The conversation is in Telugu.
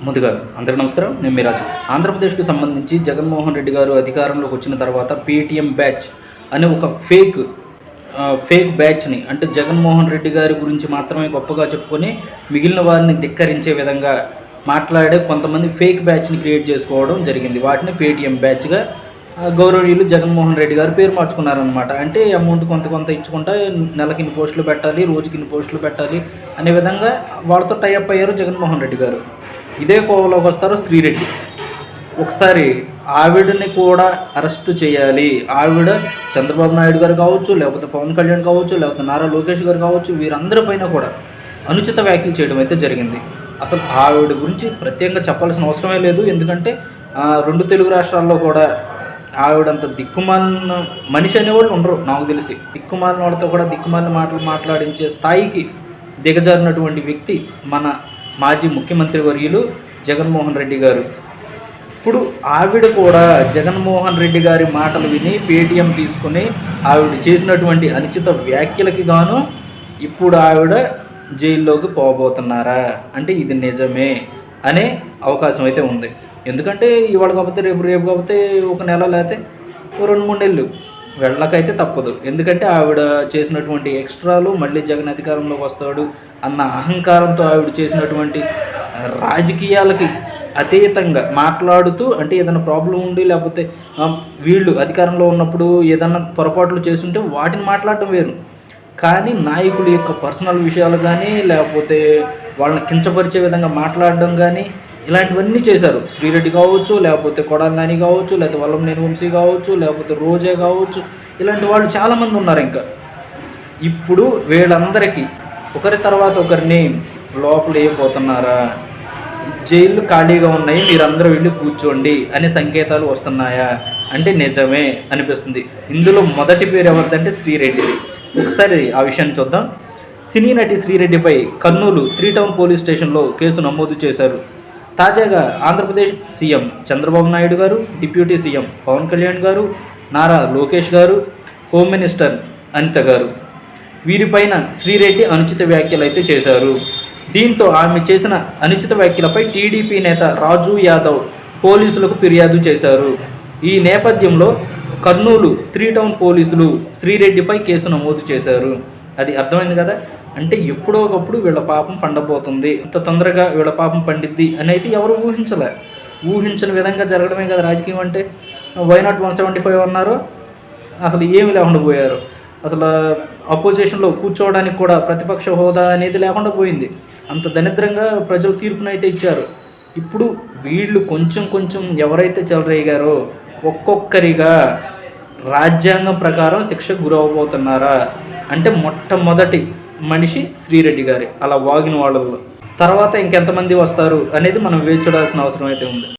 ముందుగా అందరికీ నమస్కారం. నేను మీ రాజు. ఆంధ్రప్రదేశ్కు సంబంధించి జగన్మోహన్ రెడ్డి గారు అధికారంలోకి వచ్చిన తర్వాత పేటీఎం బ్యాచ్ అనే ఒక ఫేక్ బ్యాచ్ని, అంటే జగన్మోహన్ రెడ్డి గారి గురించి మాత్రమే గొప్పగా చెప్పుకొని మిగిలిన వారిని ధిక్కరించే విధంగా మాట్లాడే కొంతమంది ఫేక్ బ్యాచ్ని క్రియేట్ చేసుకోవడం జరిగింది. వాటిని పేటీఎం బ్యాచ్గా గౌరవనీయులు జగన్మోహన్ రెడ్డి గారు పేరు మార్చుకున్నారనమాట. అంటే అమౌంట్ కొంత ఇచ్చుకుంటా నెలకి ఇన్ని పోస్టులు పెట్టాలి, రోజుకి ఇన్ని పోస్టులు పెట్టాలి అనే విధంగా వాళ్ళతో టైఅప్ అయ్యారు జగన్మోహన్ రెడ్డి గారు. ఇదే కోవలోకి వస్తారు శ్రీరెడ్డి. ఒకసారి ఆవిడని కూడా అరెస్టు చేయాలి. ఆవిడ చంద్రబాబు నాయుడు గారు కావచ్చు, లేకపోతే పవన్ కళ్యాణ్ కావచ్చు, లేకపోతే నారా లోకేష్ గారు కావచ్చు, వీరందరిపైన కూడా అనుచిత వ్యాఖ్యలు చేయడం అయితే జరిగింది. అసలు ఆవిడ గురించి ప్రత్యేకంగా చెప్పాల్సిన అవసరమే లేదు. ఎందుకంటే 2 తెలుగు రాష్ట్రాల్లో కూడా ఆవిడంత దిక్కుమాలిన మనిషి అనేవాళ్ళు ఉండరు నాకు తెలిసి. దిక్కుమాలిన వాళ్ళతో కూడా దిక్కుమాలిన మాటలు మాట్లాడించే స్థాయికి దిగజారినటువంటి వ్యక్తి మన మాజీ ముఖ్యమంత్రి వర్యులు జగన్మోహన్ రెడ్డి గారు. ఇప్పుడు ఆవిడ కూడా జగన్మోహన్ రెడ్డి గారి మాటలు విని పేటీఎం తీసుకుని ఆవిడ చేసినటువంటి అనుచిత వ్యాఖ్యలకి గాను ఇప్పుడు ఆవిడ జైల్లోకి పోబోతున్నారా అంటే ఇది నిజమే అనే అవకాశం అయితే ఉంది. ఎందుకంటే ఇవాళ కాకపోతే రేపు కాకపోతే ఒక నెల లేకపోతే 2-3 నెలలు వెళ్ళకైతే తప్పదు. ఎందుకంటే ఆవిడ చేసినటువంటి ఎక్స్ట్రాలు మళ్ళీ జగన్ అధికారంలోకి వస్తాడు అన్న అహంకారంతో ఆవిడ చేసినటువంటి రాజకీయాలకి అతీతంగా మాట్లాడుతూ, అంటే ఏదైనా ప్రాబ్లం ఉండి లేకపోతే వీళ్ళు అధికారంలో ఉన్నప్పుడు ఏదన్నా పొరపాట్లు చేస్తుంటే వాటిని మాట్లాడటం వేరు. కానీ నాయకుల యొక్క పర్సనల్ విషయాలు కానీ లేకపోతే వాళ్ళని కించపరిచే విధంగా మాట్లాడడం కానీ ఇలాంటివన్నీ చేశారు. శ్రీరెడ్డి కావచ్చు, లేకపోతే కొడాలి నాని కావచ్చు, లేకపోతే వల్లంనేని వంశీ కావచ్చు, లేకపోతే రోజే కావచ్చు, ఇలాంటి వాళ్ళు చాలామంది ఉన్నారు. ఇంకా ఇప్పుడు వీళ్ళందరికీ ఒకరి తర్వాత ఒకరిని లోపల వేయబోతున్నారా, జైళ్ళు ఖాళీగా ఉన్నాయి మీరందరూ వెళ్ళి కూర్చోండి అనే సంకేతాలు వస్తున్నాయా అంటే నిజమే అనిపిస్తుంది. ఇందులో మొదటి పేరు ఎవరిదంటే శ్రీరెడ్డిది. ఒకసారి ఆ విషయాన్ని చూద్దాం. సినీ నటి శ్రీరెడ్డిపై కర్నూలు 3 టౌన్ పోలీస్ స్టేషన్లో కేసు నమోదు చేశారు. తాజాగా ఆంధ్రప్రదేశ్ సీఎం చంద్రబాబు నాయుడు గారు, డిప్యూటీ సీఎం పవన్ కళ్యాణ్ గారు, నారా లోకేష్ గారు, హోమ్ మినిస్టర్ అనిత గారు, వీరిపైన శ్రీరెడ్డి అనుచిత వ్యాఖ్యలు అయితే చేశారు. దీంతో ఆమె చేసిన అనుచిత వ్యాఖ్యలపై టీడీపీ నేత రాజు యాదవ్ పోలీసులకు ఫిర్యాదు చేశారు. ఈ నేపథ్యంలో కర్నూలు 3 టౌన్ పోలీసులు శ్రీరెడ్డిపై కేసు నమోదు చేశారు. అది అర్థమైంది కదా. అంటే ఎప్పుడో ఒకప్పుడు వీళ్ళ పాపం పండబోతుంది, ఇంత తొందరగా వీళ్ళ పాపం పండిద్ది అనేది ఎవరు ఊహించని విధంగా జరగడమే కదా రాజకీయం అంటే. వైనాట్ 175 అన్నారు, అసలు ఏమి లేకుండా పోయారు. అసలు అపోజిషన్లో కూర్చోవడానికి కూడా ప్రతిపక్ష హోదా అనేది లేకుండా పోయింది. అంత దరిద్రంగా ప్రజలు తీర్పునైతే ఇచ్చారు. ఇప్పుడు వీళ్ళు కొంచెం ఎవరైతే చెలరేగారో ఒక్కొక్కరిగా రాజ్యాంగం ప్రకారం శిక్షకు గురవబోతున్నారా అంటే మొట్టమొదటి మనిషి శ్రీరెడ్డి గారి. అలా వాగిన వాళ్ళలో తర్వాత ఇంకెంతమంది వస్తారు అనేది మనం వేచి చూడాల్సిన అవసరం అయితే ఉంది.